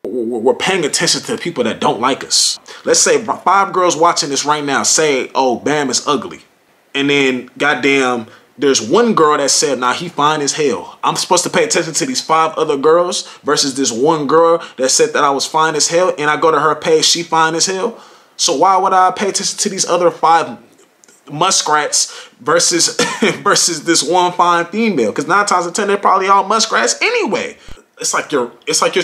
We're paying attention to the people that don't like us. Let's say 5 girls watching this right now say, oh, Bam is ugly. And then, goddamn, there's one girl that said, nah, he fine as hell. I'm supposed to pay attention to these 5 other girls versus this one girl that said that I was fine as hell, and I go to her page, she fine as hell. So why would I pay attention to these other 5 muskrats versus this one fine female? Because 9 times out of 10, they're probably all muskrats anyway. It's like you're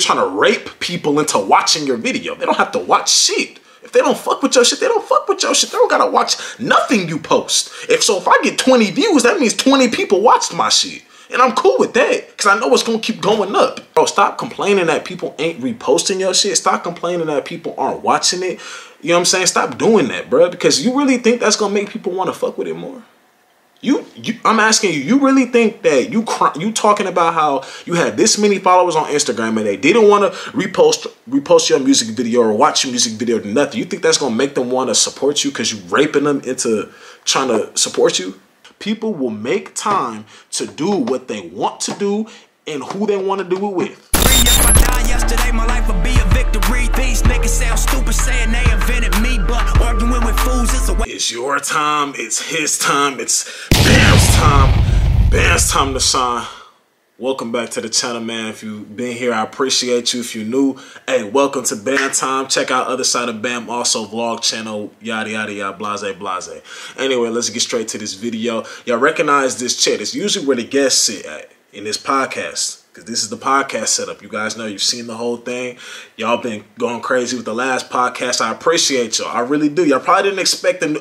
trying to rape people into watching your video. They don't have to watch shit. If they don't fuck with your shit, they don't fuck with your shit. They don't gotta watch nothing you post. If I get 20 views, that means 20 people watched my shit. And I'm cool with that, because I know it's gonna keep going up. Bro, stop complaining that people ain't reposting your shit. Stop complaining that people aren't watching it. You know what I'm saying? Stop doing that, bro, because you really think that's gonna make people want to fuck with it more? I'm asking you, you really think that you talking about how you had this many followers on Instagram and they didn't want to repost your music video or watch your music video or nothing? You think that's going to make them want to support you because you raping them into trying to support you? People will make time to do what they want to do and who they want to do it with. If I die yesterday, my life would be a victory. These niggas sound stupid saying they invented me, but arguing with fools is a way. It's your time, it's his time, it's Bam's time. Bam's time to shine. Welcome back to the channel, man. If you've been here, I appreciate you. If you're new, hey, welcome to BamTime. Check out Other Side of Bam, also vlog channel, yada, yada, yada, blase, blase. Anyway, let's get straight to this video. Y'all recognize this chair. It's usually where the guests sit at in this podcast. Because this is the podcast setup. You guys know, you've seen the whole thing. Y'all been going crazy with the last podcast. I appreciate y'all. I really do. Y'all probably didn't expect a new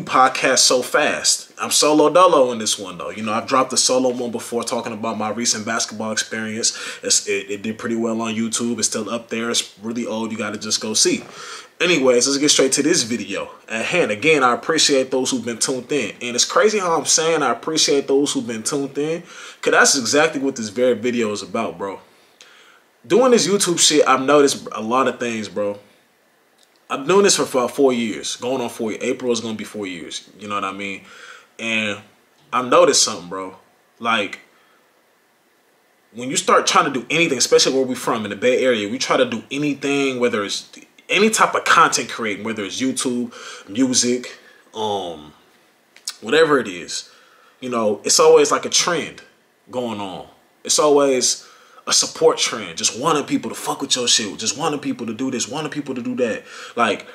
podcast so fast. I'm solo dolo in this one, though. You know, I've dropped a solo one before talking about my recent basketball experience. It did pretty well on YouTube. It's still up there. It's really old. You got to just go see. Anyways, let's get straight to this video at hand. Again, I appreciate those who've been tuned in. And it's crazy how I'm saying I appreciate those who've been tuned in, because that's exactly what this very video is about, bro. Doing this YouTube shit, I've noticed a lot of things, bro. I'm doing this for about 4 years. Going on 4 years. April is going to be 4 years. You know what I mean? And I've noticed something, bro. Like, when you start trying to do anything, especially where we're from, in the Bay Area, we try to do anything, whether it's any type of content creating, whether it's YouTube, music, whatever it is, you know, it's always like a trend going on. It's always a support trend, just wanting people to fuck with your shit, just wanting people to do this, wanting people to do that. Like,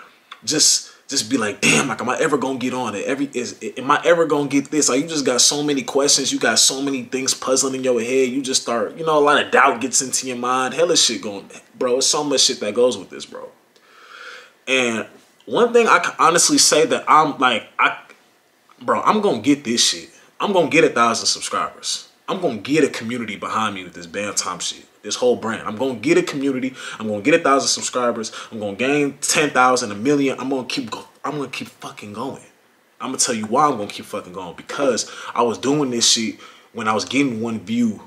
just be like, damn, like, am I ever gonna get on it? Am I ever gonna get this? Like, you just got so many questions, you got so many things puzzling in your head, you just start, you know, a lot of doubt gets into your mind. Hella shit going, bro, it's so much shit that goes with this, bro. And one thing I can honestly say that I'm like, bro, I'm going to get this shit. I'm going to get 1,000 subscribers. I'm going to get a community behind me with this BamTime shit, this whole brand. I'm going to get a community. I'm going to get 1,000 subscribers. I'm going to gain 10,000, 1 million. I'm going to keep fucking going. I'm going to tell you why I'm going to keep fucking going. Because I was doing this shit when I was getting 1 view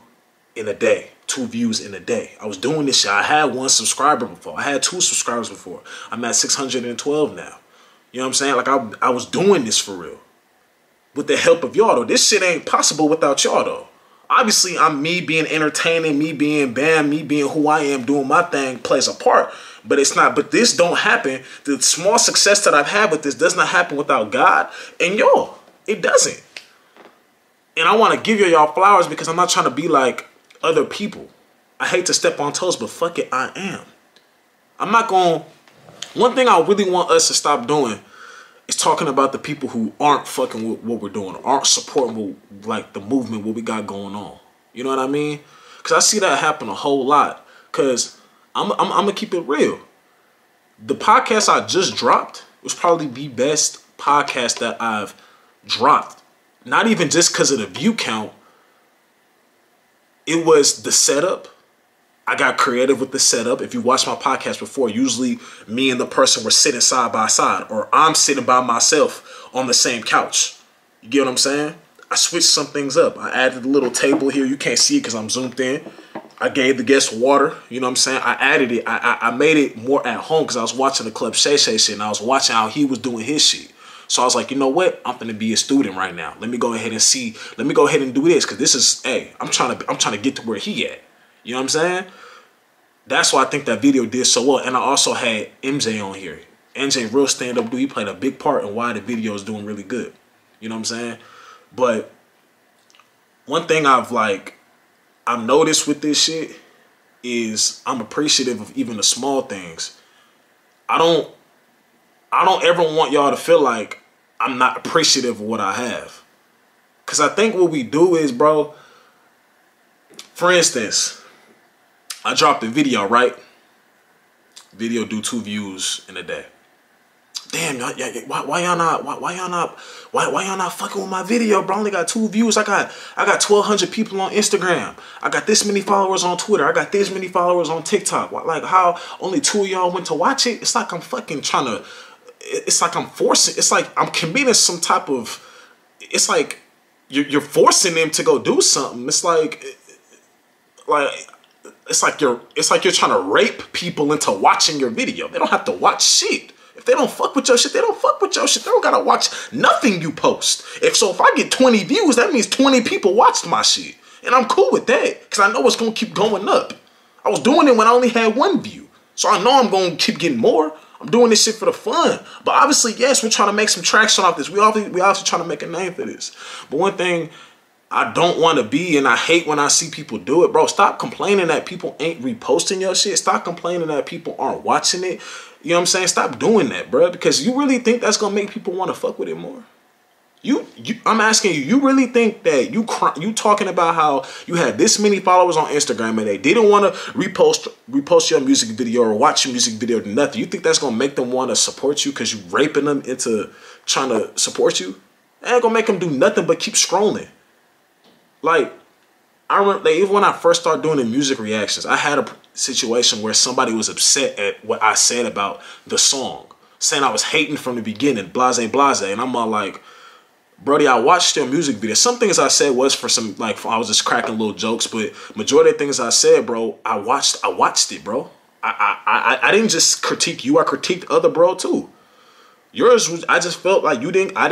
in a day. 2 views in a day. I was doing this shit. I had 1 subscriber before. I had 2 subscribers before. I'm at 612 now. You know what I'm saying? Like, I was doing this for real. With the help of y'all, though. This shit ain't possible without y'all, though. Obviously, me being entertaining, me being Bam, me being who I am, doing my thing plays a part. But it's not. But this don't happen. The small success that I've had with this does not happen without God and y'all. It doesn't. And I want to give y'all flowers because I'm not trying to be like other people. I hate to step on toes, but fuck it, I am. I'm not going. One thing I really want us to stop doing is talking about the people who aren't fucking with what we're doing, aren't supporting like the movement, what we got going on. You know what I mean? Because I see that happen a whole lot. Because I'm gonna keep it real. The podcast I just dropped was probably the best podcast that I've dropped. Not even just because of the view count. It was the setup. I got creative with the setup. If you watched my podcast before, usually me and the person were sitting side by side, or I'm sitting by myself on the same couch. You get what I'm saying? I switched some things up. I added a little table here. You can't see it because I'm zoomed in. I gave the guests water. You know what I'm saying? I added it. I made it more at home because I was watching the Club Shay Shay shit, and I was watching how he was doing his shit. So I was like, you know what? I'm gonna be a student right now. Let me go ahead and see. Let me go ahead and do this because this is, hey, I'm trying to get to where he at. You know what I'm saying? that's why I think that video did so well. And I also had MJ on here. MJ, real stand-up dude. He played a big part in why the video is doing really good. You know what I'm saying? But one thing I've noticed with this shit is I'm appreciative of even the small things. I don't ever want y'all to feel like I'm not appreciative of what I have. Cause I think what we do is, bro, for instance, I dropped a video, right? Video do 2 views in a day. Damn, why y'all not fucking with my video, bro? I only got 2 views. I got 1,200 people on Instagram. I got this many followers on Twitter. I got this many followers on TikTok. Like, how only 2 of y'all went to watch it? It's like I'm fucking trying to, it's like I'm forcing, it's like I'm committing some type of, it's like you're forcing them to go do something. It's like you're trying to rape people into watching your video. They don't have to watch shit. If they don't fuck with your shit, they don't fuck with your shit. They don't gotta watch nothing you post. If I get 20 views, that means 20 people watched my shit. And I'm cool with that, because I know it's gonna keep going up. I was doing it when I only had 1 view. So I know I'm gonna keep getting more. I'm doing this shit for the fun. But obviously, yes, we're trying to make some traction off this. We obviously trying to make a name for this. But one thing I don't want to be, and I hate when I see people do it, bro. Stop complaining that people ain't reposting your shit. Stop complaining that people aren't watching it. You know what I'm saying? Stop doing that, bro. Because you really think that's going to make people want to fuck with it more? I'm asking you, you really think that you talking about how you had this many followers on Instagram and they didn't want to repost your music video or watch your music video or nothing? You think that's going to make them want to support you because you raping them into trying to support you? That ain't going to make them do nothing but keep scrolling. Like, I remember, even when I first started doing the music reactions, I had a situation where somebody was upset at what I said about the song, saying I was hating from the beginning, blase, and I'm all like, Brody, I watched your music video. Some things I said was for some, like, I was just cracking little jokes, but majority of the things I said, bro, I watched it, bro. I didn't just critique you, I critiqued other bro too. Yours was, I just felt like you didn't, I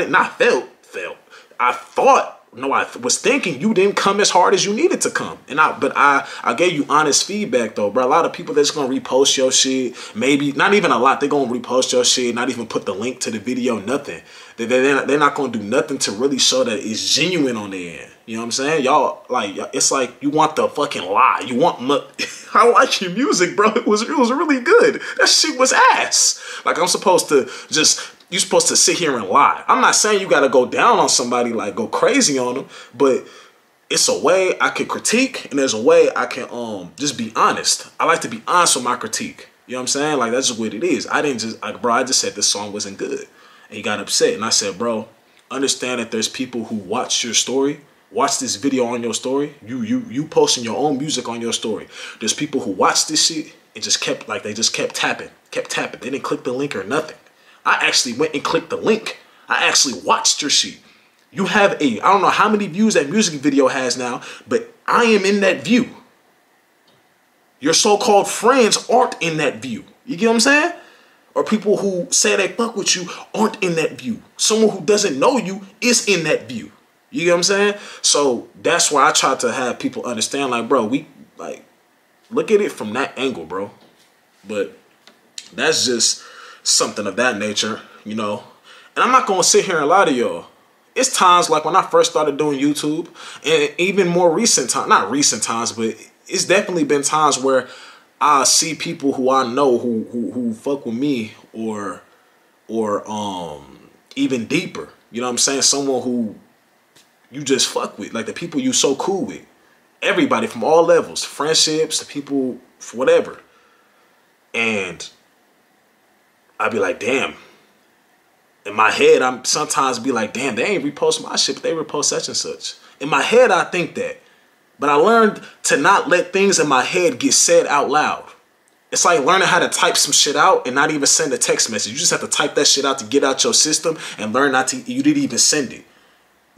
thought, no, I was thinking you didn't come as hard as you needed to come. But I gave you honest feedback though, bro. A lot of people that's gonna repost your shit, maybe not even a lot, they're gonna repost your shit, not even put the link to the video, nothing. They're not gonna do nothing to really show that it's genuine on their end. You know what I'm saying? Y'all, like, it's like you want the fucking lie. You want, I like your music, bro. It was really good. That shit was ass. Like, I'm supposed to just, you're supposed to sit here and lie. I'm not saying you got to go down on somebody, like go crazy on them, but it's a way I can critique and there's a way I can just be honest. I like to be honest with my critique. You know what I'm saying? Like, that's just what it is. I didn't just, like, bro, I just said this song wasn't good. And he got upset. And I said, bro, understand that there's people who watch your story, watch this video on your story. You posting your own music on your story. There's people who watch this shit and just kept, like, they just kept tapping. They didn't click the link or nothing. I actually went and clicked the link. I actually watched your shit. You have I don't know how many views that music video has now, but I am in that view. Your so-called friends aren't in that view. You get what I'm saying? Or people who say they fuck with you aren't in that view. Someone who doesn't know you is in that view. You get what I'm saying? So that's why I try to have people understand, like, bro, we, like, look at it from that angle, bro. But that's just something of that nature, you know. And I'm not gonna sit here and lie to y'all. It's times like when I first started doing YouTube, and even more recent times, not recent times, but it's definitely been times where I see people who I know who fuck with me or even deeper. You know what I'm saying? Someone who you just fuck with, like the people you so cool with. Everybody from all levels, friendships, the people, whatever. And I'd be like, damn. In my head, I'm sometimes be like, damn, they ain't repost my shit, but they repost such and such. In my head, I think that. But I learned to not let things in my head get said out loud. It's like learning how to type some shit out and not even send a text message. You just have to type that shit out to get out your system and learn not to, you didn't even send it.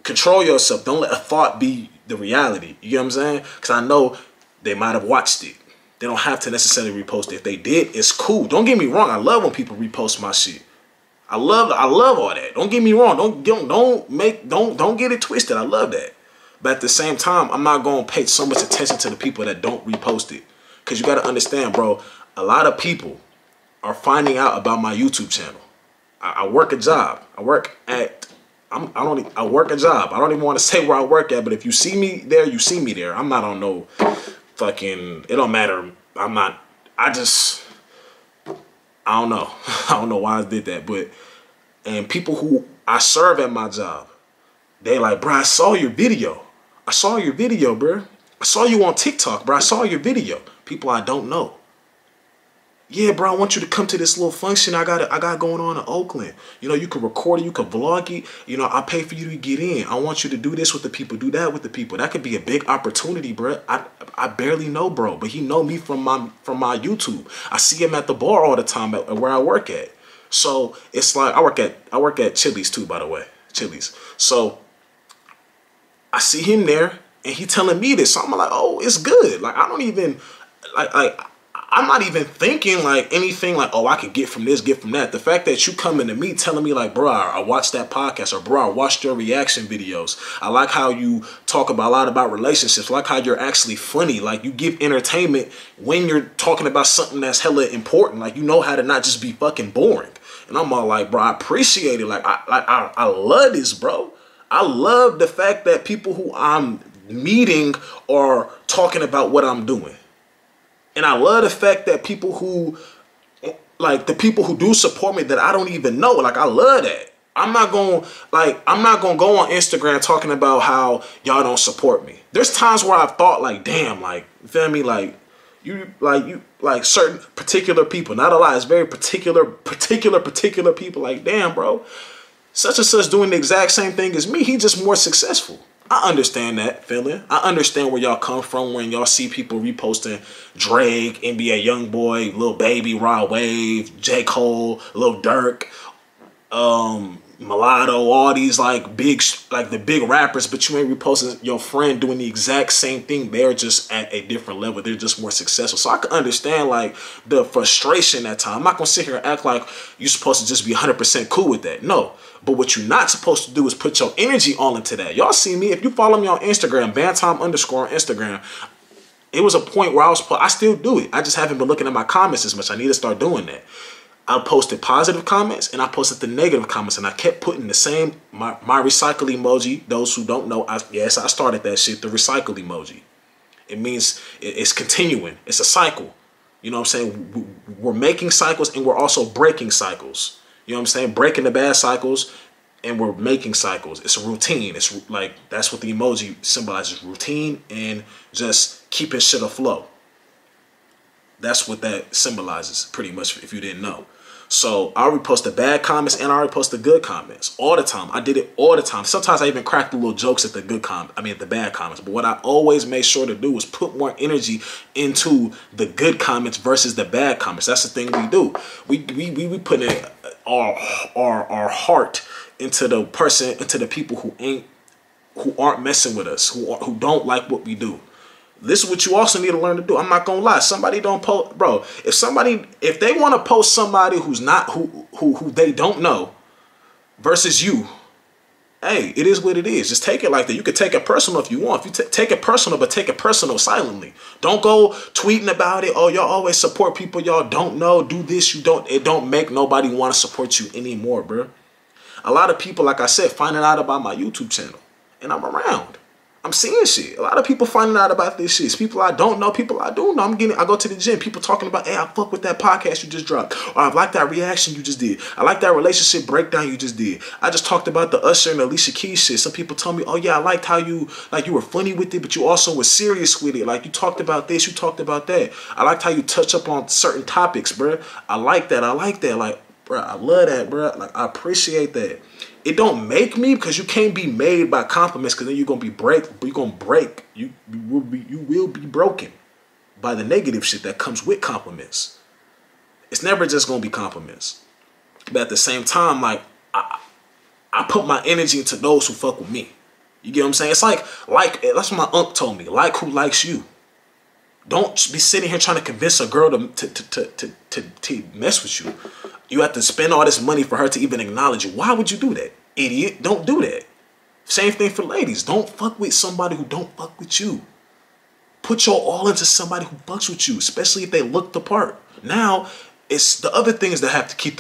Control yourself. Don't let a thought be the reality. You know what I'm saying? Because I know they might have watched it. They don't have to necessarily repost it. If they did, it's cool. Don't get me wrong. I love when people repost my shit. I love all that. Don't get me wrong. Don't get it twisted. I love that. But at the same time, I'm not going to pay so much attention to the people that don't repost it. Because you got to understand, bro, a lot of people are finding out about my YouTube channel. I work a job. I work a job. I don't even want to say where I work at, but if you see me there, you see me there. I'm not on no fucking, it don't matter. I don't know. I don't know why I did that, but, and people who I serve at my job, they like, bro, I saw your video. I saw your video, bro. I saw you on TikTok, bro. I saw your video. People I don't know. Yeah, bro, I want you to come to this little function I got going on in Oakland. You know, you can record it, you can vlog it. You know, I'll pay for you to get in. I want you to do this with the people, do that with the people. That could be a big opportunity, bro. I barely know, bro, but he know me from my YouTube. I see him at the bar all the time at where I work at. So it's like I work at Chili's too, by the way, Chili's. So I see him there, and he telling me this. So I'm like, oh, it's good. Like I don't even like. I'm not even thinking like anything like, oh, I could get from this, get from that. The fact that you coming to me telling me like, bro, I watched that podcast, or bro, I watched your reaction videos. I like how you talk about a lot about relationships. I like how you're actually funny. Like you give entertainment when you're talking about something that's hella important. Like you know how to not just be fucking boring. And I'm all like, bro, I appreciate it. Like I love this, bro. I love the fact that people who I'm meeting are talking about what I'm doing. And I love the fact that people who, like the people who do support me that I don't even know, like I love that. I'm not going to go on Instagram talking about how y'all don't support me. There's times where I've thought like, damn, like, you feel me? Like you certain particular people, not a lot, it's very particular people like, damn, bro, such and such doing the exact same thing as me. He just more successful. I understand that feeling. I understand where y'all come from when y'all see people reposting Drake, NBA Youngboy, Lil Baby, Rod Wave, J. Cole, Lil Durk, Mulatto, all these like the big rappers, but you ain't reposting your friend doing the exact same thing. They're just at a different level. They're just more successful. So I can understand like the frustration at time. I'm not gonna sit here and act like you're supposed to just be 100% cool with that. No. But what you're not supposed to do is put your energy all into that. Y'all see me. If you follow me on Instagram, BamTime _ on Instagram, it was a point where I still do it. I just haven't been looking at my comments as much. I need to start doing that. I posted positive comments and I posted the negative comments, and I kept putting the same, my recycle emoji. Those who don't know, yes, I started that shit, the recycle emoji. It means it's continuing. It's a cycle. You know what I'm saying? We're making cycles and we're also breaking cycles. You know what I'm saying? Breaking the bad cycles, and we're making cycles. It's a routine. It's like, that's what the emoji symbolizes, routine and just keeping shit afloat. That's what that symbolizes, pretty much, if you didn't know. So I repost the bad comments and I repost the good comments all the time. I did it all the time. Sometimes I even cracked the little jokes at the at the bad comments. But what I always made sure to do was put more energy into the good comments versus the bad comments. That's the thing we do. We put in our heart into the person, into the people who aren't messing with us, who don't like what we do. This is what you also need to learn to do. I'm not gonna lie. Somebody don't post, bro. If they want to post somebody who's not who they don't know versus you, hey, it is what it is. Just take it like that. You can take it personal if you want. If you take it personal, but take it personal silently. Don't go tweeting about it. Oh, y'all always support people y'all don't know. Do this, you don't. It don't make nobody want to support you anymore, bro. A lot of people, like I said, finding out about my YouTube channel, and I'm around. I'm seeing shit. A lot of people finding out about this shit. It's people I don't know, people I do know. I go to the gym, people talking about, hey, I fuck with that podcast you just dropped. Or I like that reaction you just did. I like that relationship breakdown you just did. I just talked about the Usher and Alicia Keys shit. Some people told me, oh yeah, I liked how you were funny with it, but you also were serious with it. Like you talked about this, you talked about that. I liked how you touch up on certain topics, bro. I like that. Like, bro, I love that, bro. Like, I appreciate that. It don't make me, because you can't be made by compliments, because then you're gonna break. You will be broken by the negative shit that comes with compliments. It's never just gonna be compliments. But at the same time, like I put my energy into those who fuck with me. You get what I'm saying? It's like that's what my uncle told me. Like who likes you. Don't be sitting here trying to convince a girl to mess with you. You have to spend all this money for her to even acknowledge you. Why would you do that? Idiot, don't do that. Same thing for ladies. Don't fuck with somebody who don't fuck with you. put your all into somebody who fucks with you, especially if they look the part. Now, it's the other things that have to keep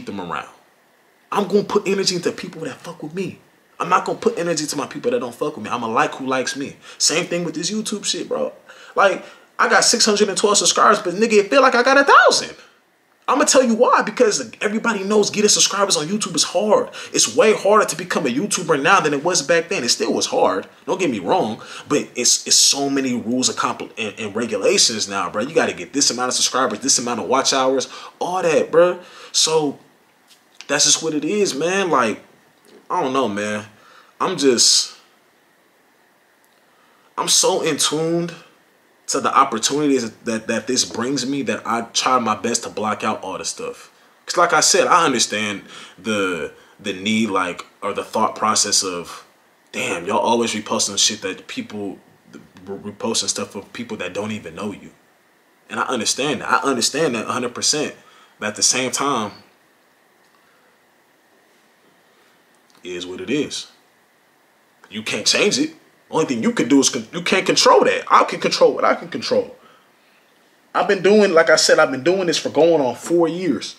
them around. I'm gonna put energy into people that fuck with me. I'm not gonna put energy to my people that don't fuck with me. I'ma like who likes me. Same thing with this YouTube shit, bro. Like, I got 612 subscribers, but nigga, it feel like I got 1,000. I'm gonna tell you why, because everybody knows getting subscribers on YouTube is hard. It's way harder to become a YouTuber now than it was back then. It still was hard. Don't get me wrong, but it's so many rules and regulations now, bro. You got to get this amount of subscribers, this amount of watch hours, all that, bro. So that's just what it is, man. Like, I don't know, man. I'm so in tuned to the opportunities that this brings me that I try my best to block out all the stuff. Cause like I said, I understand the need, like, or the thought process of, damn, y'all always reposting shit that people reposting stuff of people that don't even know you. And I understand that. I understand that 100%. But at the same time, it is what it is. You can't change it. Only thing you can do is you can't control that. I can control what I can control. I've been doing, like I said, I've been doing this for going on 4 years.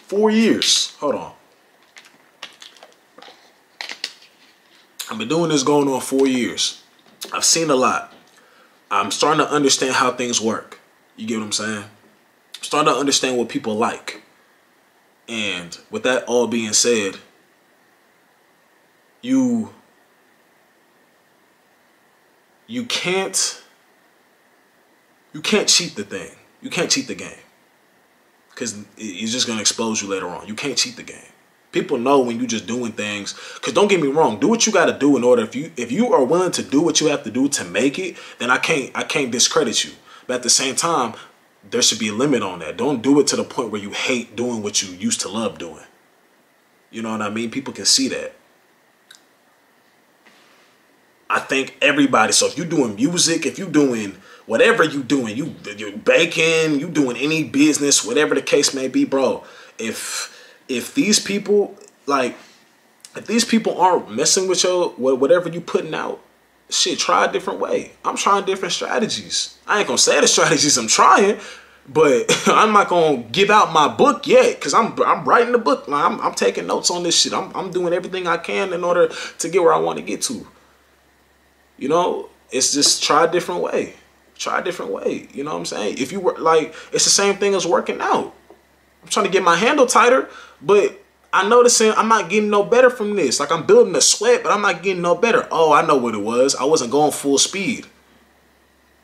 4 years. Hold on. I've been doing this going on 4 years. I've seen a lot. I'm starting to understand how things work. You get what I'm saying? I'm starting to understand what people like. And with that all being said, you can't cheat the thing. You can't cheat the game. Because it's just going to expose you later on. You can't cheat the game. People know when you just doing things. Because don't get me wrong. Do what you got to do in order. If you are willing to do what you have to do to make it, then I can't discredit you. But at the same time, there should be a limit on that. Don't do it to the point where you hate doing what you used to love doing. You know what I mean? People can see that. I think everybody, so if you're doing music, if you're doing whatever you're doing, you're baking, you're doing any business, whatever the case may be, bro, if these people, like, if these people aren't messing with your, whatever you putting out, shit, try a different way. I'm trying different strategies. I ain't gonna say the strategies I'm trying, but I'm not gonna give out my book yet, because I'm writing the book. I'm taking notes on this shit. I'm doing everything I can in order to get where I want to get to. You know, it's just try a different way. Try a different way. You know what I'm saying? If you were like, it's the same thing as working out. I'm trying to get my handle tighter, but I'm noticing I'm not getting no better from this. Like, I'm building a sweat, but I'm not getting no better. Oh, I know what it was. I wasn't going full speed.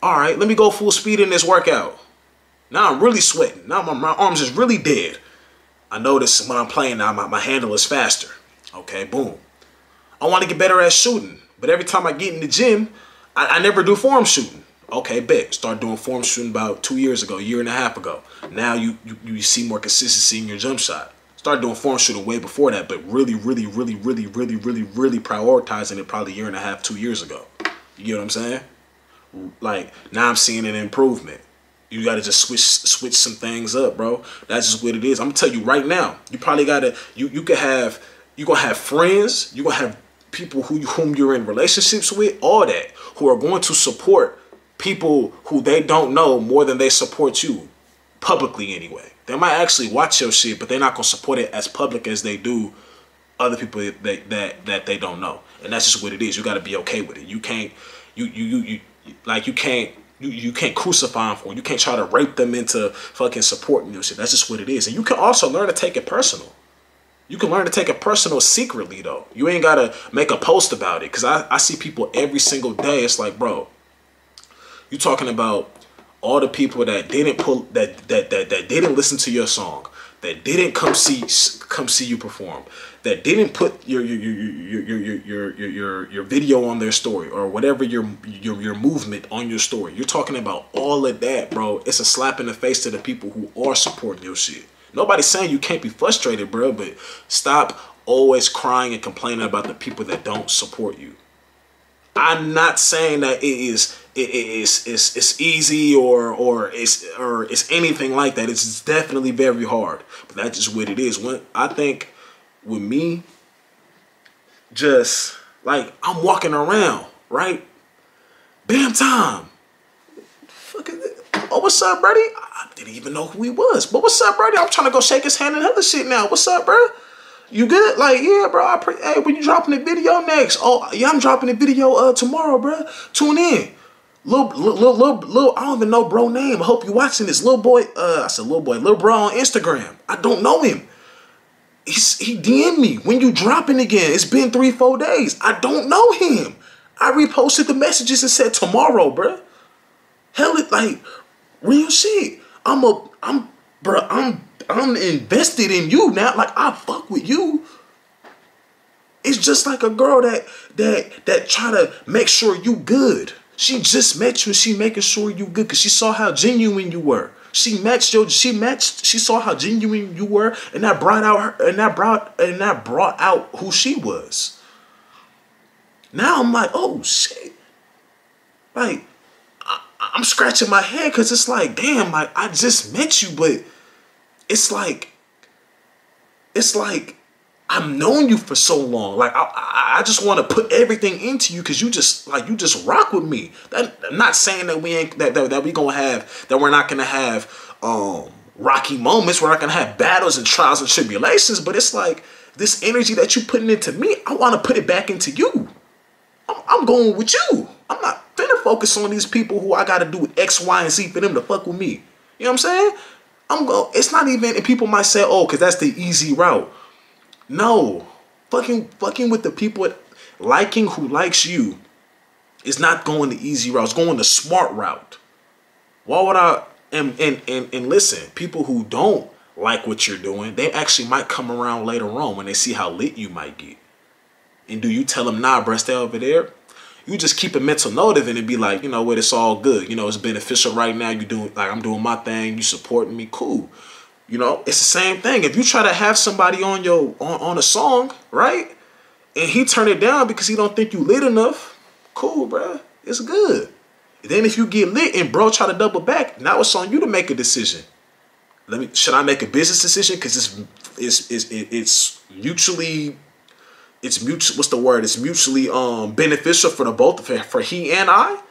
All right, let me go full speed in this workout. Now I'm really sweating. Now my arms is really dead. I notice when I'm playing now, my handle is faster. Okay, boom. I want to get better at shooting. But every time I get in the gym, I never do form shooting. Okay, bet. Start doing form shooting about 2 years ago, 1.5 years ago. Now you see more consistency in your jump shot. Start doing form shooting way before that, but really prioritizing it probably 1.5 years, 2 years ago. You get what I'm saying? Like, now I'm seeing an improvement. You gotta just switch some things up, bro. That's just what it is. I'm gonna tell you right now. You probably gotta you gonna have friends. You gonna have people whom you're in relationships with, all that, who are going to support people who they don't know more than they support you, publicly anyway. They might actually watch your shit, but they're not gonna support it as public as they do other people that they don't know. And that's just what it is. You gotta be okay with it. You can't you can't crucify them for it. You can't try to rape them into fucking supporting your shit. That's just what it is. And you can also learn to take it personal. You can learn to take it personal secretly, though. You ain't gotta make a post about it. Cause I see people every single day. It's like, bro, you talking about all the people that didn't that didn't listen to your song, that didn't come see you perform, that didn't put your video on their story, or whatever your movement on your story. You're talking about all of that, bro. It's a slap in the face to the people who are supporting your shit. Nobody's saying you can't be frustrated, bro, but stop always crying and complaining about the people that don't support you. I'm not saying that it's easy or it's anything like that. It's definitely very hard, but that's just what it is. When I think with me, just like I'm walking around, right? BamTime. oh, what's up, Brody? I didn't even know who he was. But what's up, Brody? I'm trying to go shake his hand and other shit now. What's up, bro? You good? Like, yeah, bro. Hey, when you dropping the video next? Oh, yeah, I'm dropping the video tomorrow, bro. Tune in. Little, I don't even know bro name. I hope you watching this. Little boy, little bro on Instagram. I don't know him. He DM'd me, when you dropping again? It's been 3-4 days. I don't know him. I reposted the messages and said tomorrow, bro. Hell, it like real shit. I'm invested in you now. Like, I fuck with you. It's just like a girl that try to make sure you good. She just met you and she making sure you good because she saw how genuine you were. She saw how genuine you were, and that brought out who she was. Now I'm like, oh shit. Like, I'm scratching my head because it's like, damn, like I just met you, but it's like I've known you for so long. Like I just want to put everything into you because you just rock with me. I'm not saying that we ain't that we gonna have, that we're not gonna have rocky moments. We're not gonna have battles and trials and tribulations. But it's like this energy that you putting into me, I want to put it back into you. I'm going with you. I'm not finna focus on these people who I got to do X, Y, and Z for them to fuck with me. You know what I'm saying? It's not even, and people might say, oh, because that's the easy route. No, fucking with the people liking who likes you is not going the easy route. It's going the smart route. Why would I? And listen, people who don't like what you're doing, they actually might come around later on when they see how lit you might get. And do you tell them, nah, bruh, stay over there? You just keep a mental note of it and be like, you know what, it's all good. You know, it's beneficial right now. You doing, like, I'm doing my thing. You supporting me, cool. You know, it's the same thing. If you try to have somebody on on a song, right, and he turn it down because he don't think you lit enough, cool, bruh. It's good. And then if you get lit and bro try to double back, now it's on you to make a decision. Should I make a business decision because it's mutually. It's mutual. What's the word? It's mutually beneficial for the both, for he and I.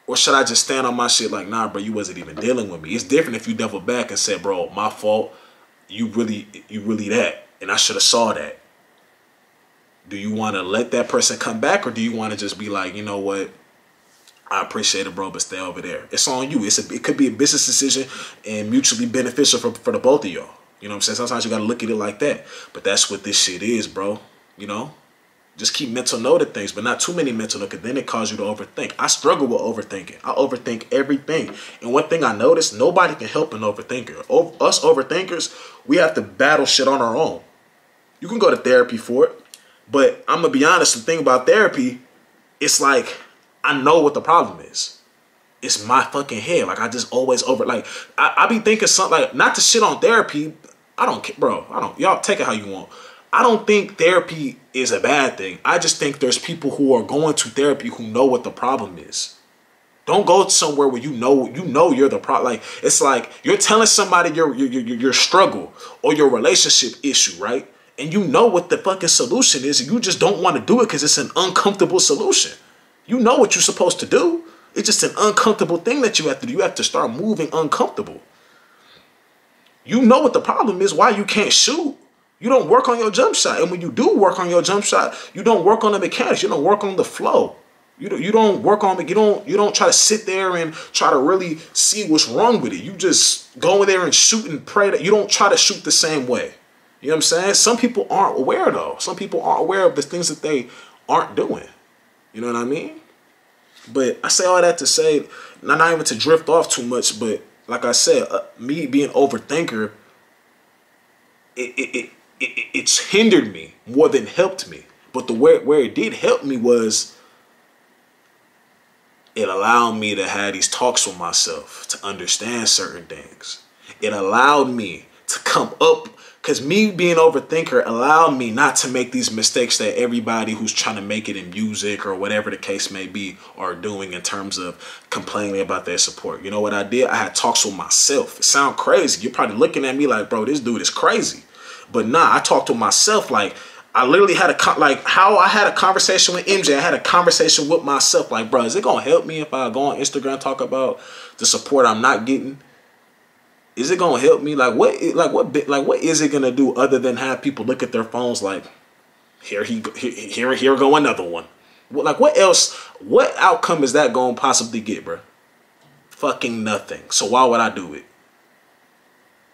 Or should I just stand on my shit like, nah, bro, you wasn't even dealing with me? It's different if you double back and say, bro, my fault. You really that, and I should have saw that. Do you want to let that person come back, or do you want to just be like, you know what? I appreciate it, bro, but stay over there. It's on you. It could be a business decision and mutually beneficial for the both of y'all. You know what I'm saying? Sometimes you got to look at it like that. But that's what this shit is, bro. You know? Just keep mental note of things, but not too many mental note, because then it causes you to overthink. I struggle with overthinking. I overthink everything. And one thing I noticed, nobody can help an overthinker. Us overthinkers, we have to battle shit on our own. You can go to therapy for it, but I'm going to be honest, the thing about therapy, it's like, I know what the problem is. It's my fucking head. Like, I just always I be thinking something, like, not to shit on therapy. I don't care, bro. Y'all take it how you want. I don't think therapy is a bad thing. I just think there's people who are going to therapy who know what the problem is. Don't go somewhere where you know you're the problem. Like, it's like you're telling somebody your struggle or your relationship issue, right? And you know what the fucking solution is, and you just don't want to do it because it's an uncomfortable solution. You know what you're supposed to do. It's just an uncomfortable thing that you have to do. You have to start moving uncomfortable. You know what the problem is, why you can't shoot. You don't work on your jump shot. And when you do work on your jump shot, you don't work on the mechanics. You don't work on the flow. You don't work on it. You don't try to sit there and try to really see what's wrong with it. You just go in there and shoot and pray that you don't try to shoot the same way. You know what I'm saying? Some people aren't aware though. Some people aren't aware of the things that they aren't doing. You know what I mean? But I say all that to say, not even to drift off too much, but like I said, me being an overthinker, it's hindered me more than helped me. But where it did help me was it allowed me to have these talks with myself, to understand certain things. It allowed me to come up, because me being an overthinker allowed me not to make these mistakes that everybody who's trying to make it in music or whatever the case may be are doing in terms of complaining about their support. You know what I did? I had talks with myself. It sounds crazy. You're probably looking at me like, bro, this dude is crazy. But nah, I talked to myself like, I literally had like how I had a conversation with MJ. I had a conversation with myself. Like, bro, is it gonna help me if I go on Instagram and talk about the support I'm not getting? Is it gonna help me? Like, what is it gonna do other than have people look at their phones like, here go another one? Like, what else? What outcome is that gonna possibly get, bro? Fucking nothing. So why would I do it?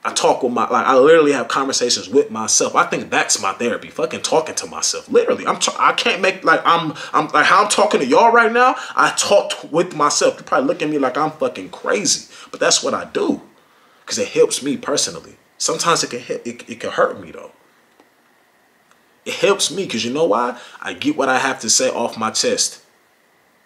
I talk with I literally have conversations with myself. I think that's my therapy. Fucking talking to myself. Literally, I can't make I'm like how I'm talking to y'all right now. I talked with myself. You probably look at me like I'm fucking crazy, but that's what I do because it helps me personally. Sometimes it can hurt me though. It helps me because you know why? I get what I have to say off my chest.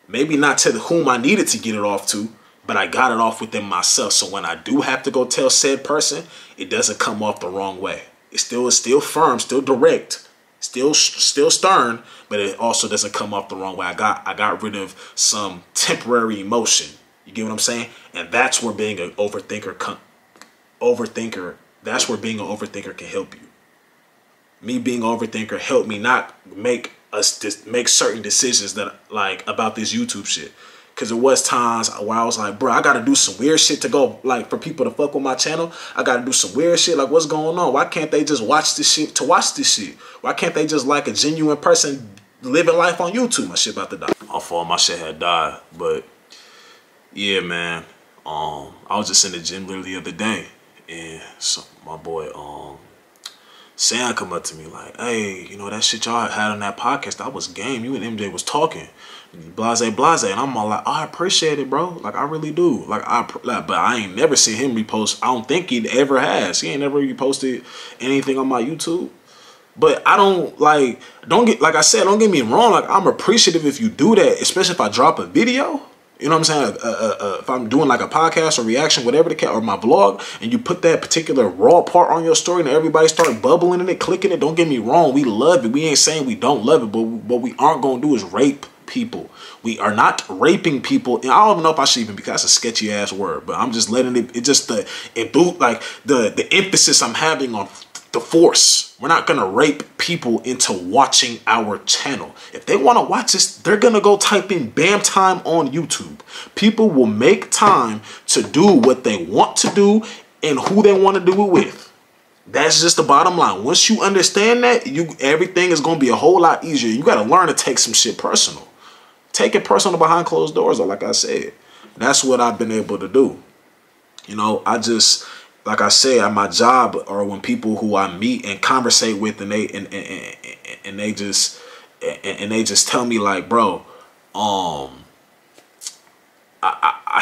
Maybe not to whom I needed to get it off to, but I got it off within myself. So when I do have to go tell said person, it doesn't come off the wrong way. It's still firm, still direct, still stern, but it also doesn't come off the wrong way. I got rid of some temporary emotion. You get what I'm saying? And that's where being an overthinker that's where being an overthinker can help you. Me being an overthinker helped me not make certain decisions that like about this YouTube shit. Cause there was times where I was like, bro, I gotta do some weird shit to go, like, for people to fuck with my channel. I gotta do some weird shit. Like, what's going on? Why can't they just watch this shit to watch this shit? Why can't they just like a genuine person living life on YouTube? My shit about to die. My fault, my shit had died. But yeah, man. I was just in the gym literally the other day, and so my boy Sam come up to me like, hey, you know that shit y'all had on that podcast, that was game. You and MJ was talking. Blase, and I'm all like, oh, I appreciate it, bro. Like, I really do. Like, but I ain't never seen him repost. I don't think he ever has. He ain't never reposted anything on my YouTube. But I don't like I said, don't get me wrong. Like, I'm appreciative if you do that, especially if I drop a video. You know what I'm saying? If I'm doing like a podcast or reaction, whatever the case, or my vlog, and you put that particular raw part on your story and everybody start bubbling in it, clicking it, don't get me wrong. We love it. We ain't saying we don't love it, but what we aren't going to do is rape people. We are not raping people. And I don't even know if I should even, because that's a sketchy ass word, but I'm just letting it just the emphasis I'm having on the force. We're not gonna rape people into watching our channel. If they want to watch this, they're gonna go type in BamTime on YouTube. People will make time to do what they want to do and who they want to do it with. That's just the bottom line. Once you understand that, everything is gonna be a whole lot easier. You gotta learn to take some shit personal. Take it personal behind closed doors, or like I said. That's what I've been able to do. You know, I just, like I said, at my job, or when people who I meet and conversate with, and they just tell me like, bro, I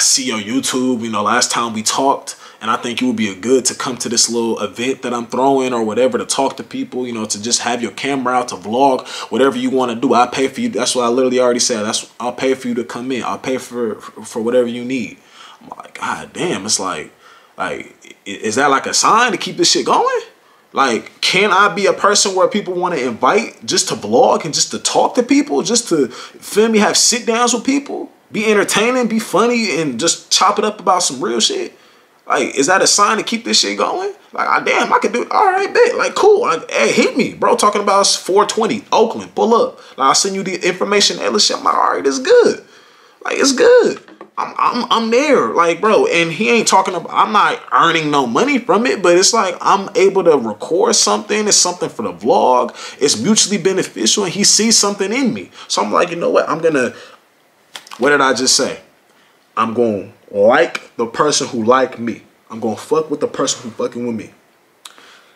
see your YouTube. You know, last time we talked, and I think you would be good to come to this little event that I'm throwing or whatever, to talk to people, you know, to just have your camera out, to vlog, whatever you want to do. I pay for you. That's what I literally already said. I'll pay for you to come in. I'll pay for whatever you need. I'm like, God damn, it's like, is that like a sign to keep this shit going? Like, can I be a person where people want to invite just to vlog and just to talk to people, just to, feel me, have sit downs with people, be entertaining, be funny, and just chop it up about some real shit? Like, is that a sign to keep this shit going? Like, damn, I could do it. All right, bet. Like, cool. Hey, hit me, bro. Talking about 420, Oakland. Pull up. Like, I'll send you the information. Hey, listen, I'm like, all right, it's good. Like, it's good. I'm there. Like, bro, and he ain't talking about, I'm not earning no money from it, but it's like I'm able to record something. It's something for the vlog. It's mutually beneficial, and he sees something in me. So I'm like, you know what? What did I just say? I'm going to like the person who like me. I'm going to fuck with the person who fucking with me.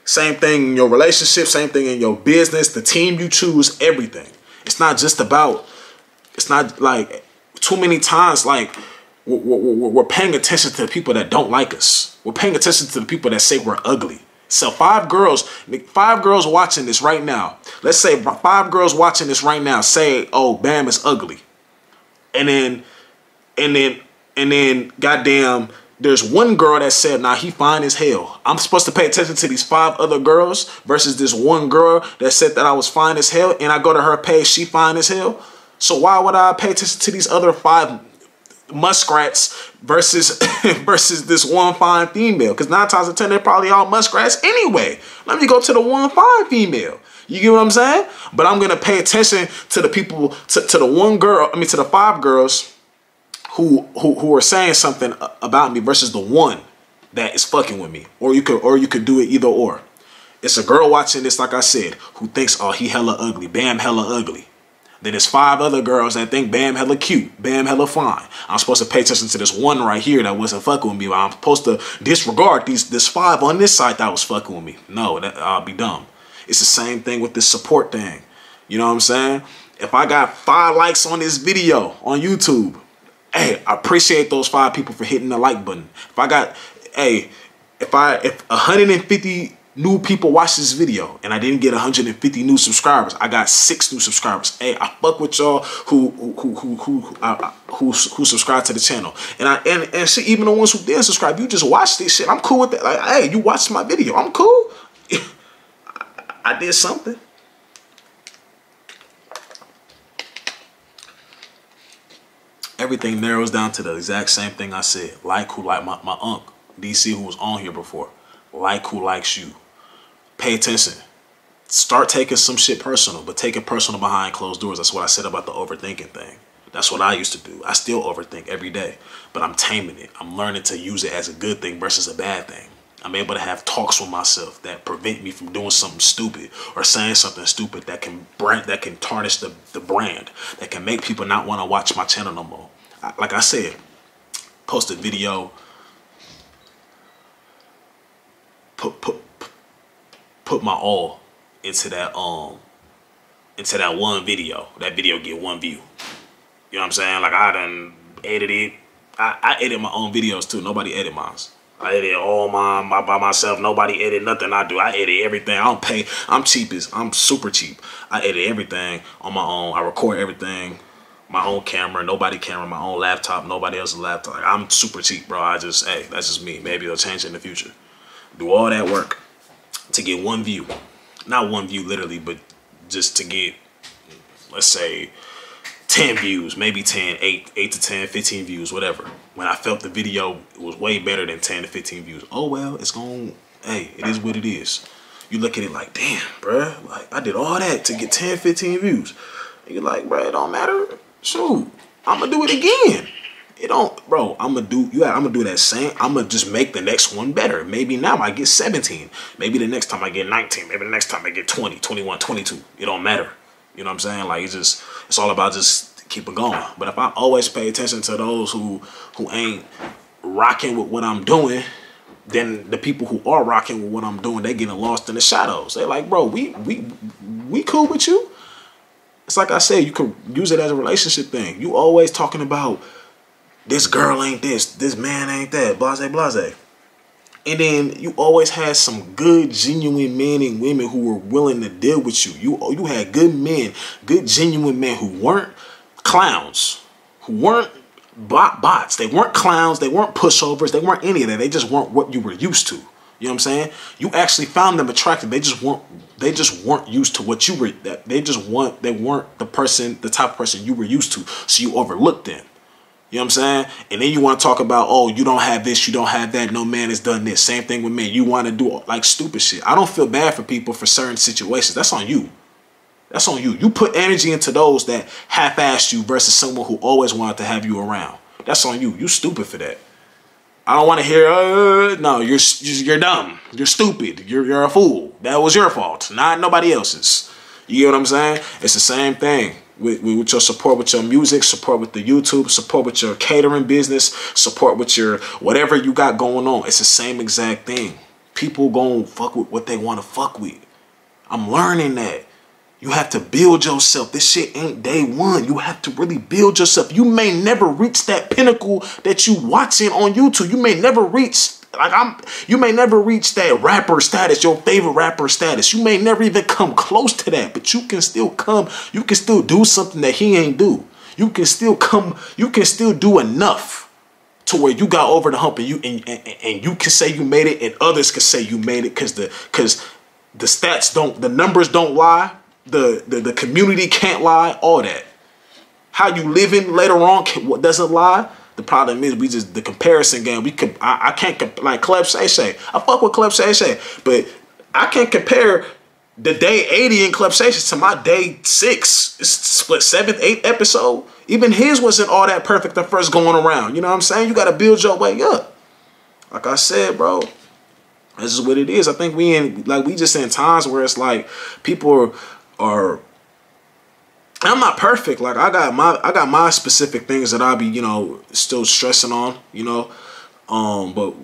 Same thing in your relationship, same thing in your business, the team you choose, everything. It's not just about, it's not like too many times, like we're paying attention to the people that don't like us. We're paying attention to the people that say we're ugly. So 5 girls watching this right now. Let's say 5 girls watching this right now say, oh, Bam is ugly. And then, goddamn, there's one girl that said, nah, he fine as hell. I'm supposed to pay attention to these 5 other girls versus this one girl that said that I was fine as hell, and I go to her page, she fine as hell. So why would I pay attention to these other 5 muskrats versus versus this one fine female. Because 9 times out of 10, they're probably all muskrats anyway. Let me go to the one fine female. You get what I'm saying? But I'm gonna pay attention to the people, to the one girl, I mean to the 5 girls who are saying something about me versus the one that is fucking with me. Or you could do it either or. It's a girl watching this, like I said, who thinks, oh, he hella ugly, Bam hella ugly. Then there's 5 other girls that think Bam hella cute, Bam hella fine. I'm supposed to pay attention to this one right here that wasn't fucking with me, but I'm supposed to disregard this 5 on this side that was fucking with me. No, I'll be dumb. It's the same thing with this support thing. You know what I'm saying? If I got 5 likes on this video on YouTube, hey, I appreciate those 5 people for hitting the like button. If I got, hey, if 150 new people watch this video and I didn't get 150 new subscribers, I got 6 new subscribers. Hey, I fuck with y'all who subscribe to the channel. And shit, even the ones who didn't subscribe, you just watch this shit. I'm cool with that. Like, hey, you watched my video. I'm cool. I did something. Everything narrows down to the exact same thing I said. Like who like my uncle, DC, who was on here before. Like who likes you. Pay attention. Start taking some shit personal, but take it personal behind closed doors. That's what I said about the overthinking thing. That's what I used to do. I still overthink every day, but I'm taming it. I'm learning to use it as a good thing versus a bad thing. I'm able to have talks with myself that prevent me from doing something stupid or saying something stupid that can tarnish the brand, that can make people not want to watch my channel no more. Like I said, post a video, put my all into that one video. That video get 1 view. You know what I'm saying? Like I done edited. I edit my own videos too. Nobody edit mine. I edit all mine by myself. Nobody edit nothing I do. I edit everything. I don't pay. I'm super cheap. I edit everything on my own. I record everything. My own camera, nobody camera, my own laptop, nobody else's laptop. Like, I'm super cheap, bro. Hey, that's just me. Maybe it'll change in the future. Do all that work to get 1 view. Not 1 view literally, but just to get, let's say, 10 views, maybe 10, 8 to 10, 15 views, whatever. When I felt the video was way better than 10 to 15 views. Oh, well, it's going, hey, it is what it is. You look at it like, damn, bruh, like, I did all that to get 10, 15 views. And you're like, bruh, it don't matter. Shoot, I'm gonna do it again. It don't, bro, I'm gonna do that same. I'm gonna just make the next one better. Maybe now I get 17. Maybe the next time I get 19. Maybe the next time I get 20, 21, 22. It don't matter. You know what I'm saying? Like, it's all about just keeping going. But if I always pay attention to those who ain't rocking with what I'm doing, then the people who are rocking with what I'm doing, they getting lost in the shadows. They like, bro, we cool with you. It's like I said, you can use it as a relationship thing. You always talking about this girl ain't this man ain't that, blase, blase. And then you always had some good, genuine men and women who were willing to deal with you. You had good men, good, genuine men who weren't clowns, who weren't bots. They weren't clowns. They weren't pushovers. They weren't any of that. They just weren't what you were used to. You know what I'm saying? You actually found them attractive. They just weren't used to what you were. They weren't the type of person you were used to. So you overlooked them. You know what I'm saying? And then you want to talk about, oh, you don't have this, you don't have that. No man has done this. Same thing with men. You want to do like stupid shit. I don't feel bad for people for certain situations. That's on you. That's on you. You put energy into those that half-assed you versus someone who always wanted to have you around. That's on you. You stupid for that. I don't want to hear, no, you're dumb. You're stupid. You're a fool. That was your fault, not nobody else's. You get what I'm saying? It's the same thing with your support with your music, support with the YouTube, support with your catering business, support with your whatever you got going on. It's the same exact thing. People gonna fuck with what they want to fuck with. I'm learning that. You have to build yourself. This shit ain't day one. You have to really build yourself. You may never reach that pinnacle that you watching on YouTube. You may never reach, you may never reach that rapper status, your favorite rapper status. You may never even come close to that, but you can still do something that he ain't do. You can still do enough to where you got over the hump and you can say you made it and others can say you made it because the stats don't, the numbers don't lie. The community can't lie, all that. How you living later on doesn't lie. The problem is we just the comparison game. I can't like Club Shay Shay. I fuck with Club Shay Shay, but I can't compare the day 80 in Club Shay Shay to my day 6. It's split 7th, 8th episode. Even his wasn't all that perfect the first going around. You know what I'm saying? You got to build your way up. Like I said, bro, this is what it is. I think we just in times where it's like people are. I'm not perfect. Like I got my specific things that I be, you know, still stressing on, you know. But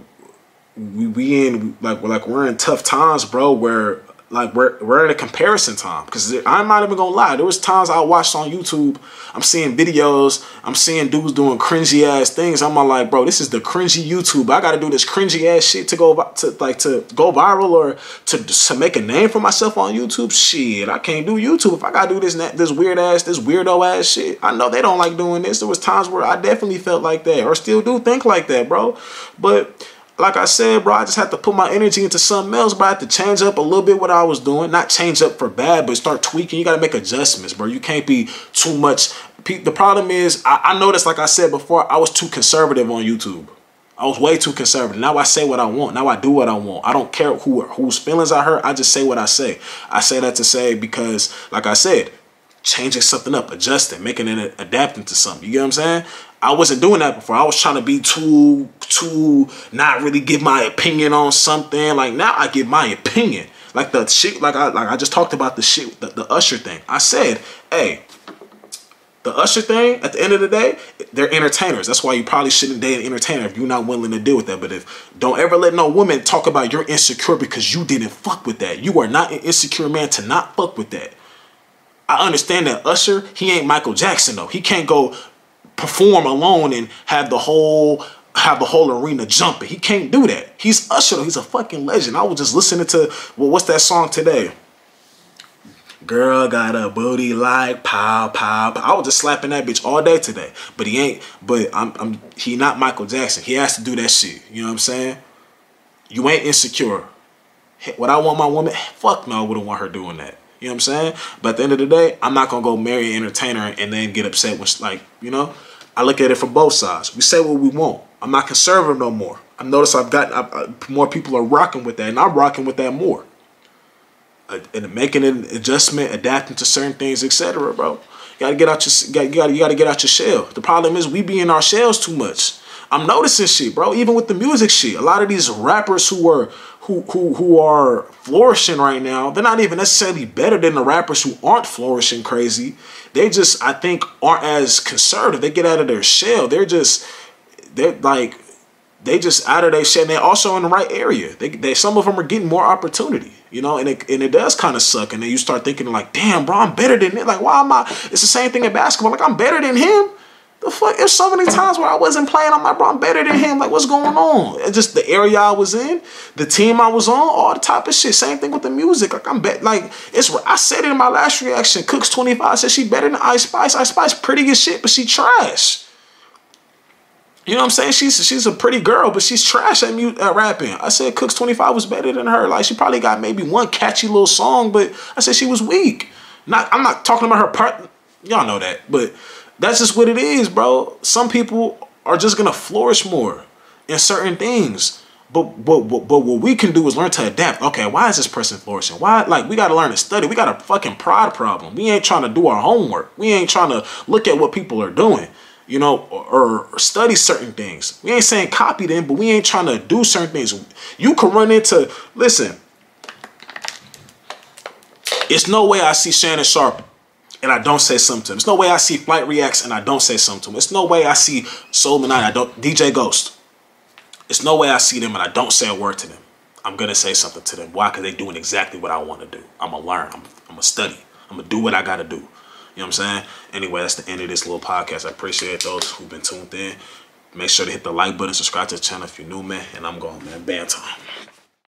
we in like we're in tough times, bro, where like we're in a comparison time. Because I'm not even gonna lie, there was times I watched on YouTube, I'm seeing videos, I'm seeing dudes doing cringy ass things. I'm like, bro, this is the cringy YouTube. I gotta do this cringy ass shit to go viral or to make a name for myself on YouTube. Shit, I can't do YouTube if I gotta do this weirdo ass shit. I know they don't like doing this. There was times where I definitely felt like that, or still do think like that, bro. But like I said, bro, I just had to put my energy into something else, bro. I had to change up a little bit what I was doing. Not change up for bad, but start tweaking. You got to make adjustments, bro. You can't be too much. The problem is, I noticed, like I said before, I was too conservative on YouTube. I was way too conservative. Now I say what I want. Now I do what I want. I don't care whose feelings I hurt. I just say what I say. I say that to say because, like I said, changing something up, adjusting, making it, adapting to something. You get what I'm saying? I wasn't doing that before. I was trying to be too not really give my opinion on something. Like now I give my opinion. Like the shit, like I just talked about the shit, the Usher thing. I said, hey, the Usher thing, at the end of the day, they're entertainers. That's why you probably shouldn't date an entertainer if you're not willing to deal with that. But don't ever let no woman talk about you're insecure because you didn't fuck with that. You are not an insecure man to not fuck with that. I understand that Usher, he ain't Michael Jackson though. He can't go perform alone and have the whole arena jumping. He can't do that. He's Usher though. He's a fucking legend. I was just listening to, well, what's that song today? Girl got a booty like pow pow pow. I was just slapping that bitch all day today. But he ain't. But he not Michael Jackson. He has to do that shit. You know what I'm saying? You ain't insecure. Would I want my woman? Fuck no, I wouldn't want her doing that. You know what I'm saying? But at the end of the day, I'm not going to go marry an entertainer and then get upset when, like, you know, I look at it from both sides. We say what we want. I'm not conservative no more. I notice more people are rocking with that, and I'm rocking with that more. And making an adjustment, adapting to certain things, etc., bro. You gotta get out your shell. The problem is we be in our shells too much. I'm noticing shit, bro. Even with the music shit, a lot of these rappers who are flourishing right now, they're not even necessarily better than the rappers who aren't flourishing crazy. They just, I think, aren't as conservative. They get out of their shell. They're just out of their shell. And they're also in the right area. Some of them are getting more opportunity, you know, and it does kind of suck. And then you start thinking like, damn, bro, I'm better than it. Like, why am I? It's the same thing in basketball. Like, I'm better than him. The fuck? There's so many times where I wasn't playing. I'm like, bro, I'm better than him. Like, what's going on? It's just the area I was in, the team I was on, all the type of shit. Same thing with the music. Like, I said it in my last reaction. Cooks 25 said she better than Ice Spice. Ice Spice pretty as shit, but she trash. You know what I'm saying? She's a pretty girl, but she's trash at rapping. I said Cooks 25 was better than her. Like, she probably got maybe one catchy little song, but I said she was weak. I'm not talking about her part. Y'all know that, but that's just what it is, bro. Some people are just gonna flourish more in certain things. But what we can do is learn to adapt. Okay, why is this person flourishing? Why? Like, we gotta learn to study. We got a fucking pride problem. We ain't trying to do our homework. We ain't trying to look at what people are doing, you know, or study certain things. We ain't saying copy them, but we ain't trying to do certain things. You can run into, listen, it's no way I see Shannon Sharp and I don't say something to him. There's no way I see Flight Reacts and I don't say something to him. It's no way I see Soul Manite, I don't, DJ Ghost. It's no way I see them and I don't say a word to them. I'm going to say something to them. Why? Because they're doing exactly what I want to do. I'm going to learn. I'm going to study. I'm going to do what I got to do. You know what I'm saying? Anyway, that's the end of this little podcast. I appreciate those who've been tuned in. Make sure to hit the like button, subscribe to the channel if you're new, man. And I'm going, man. BamTime.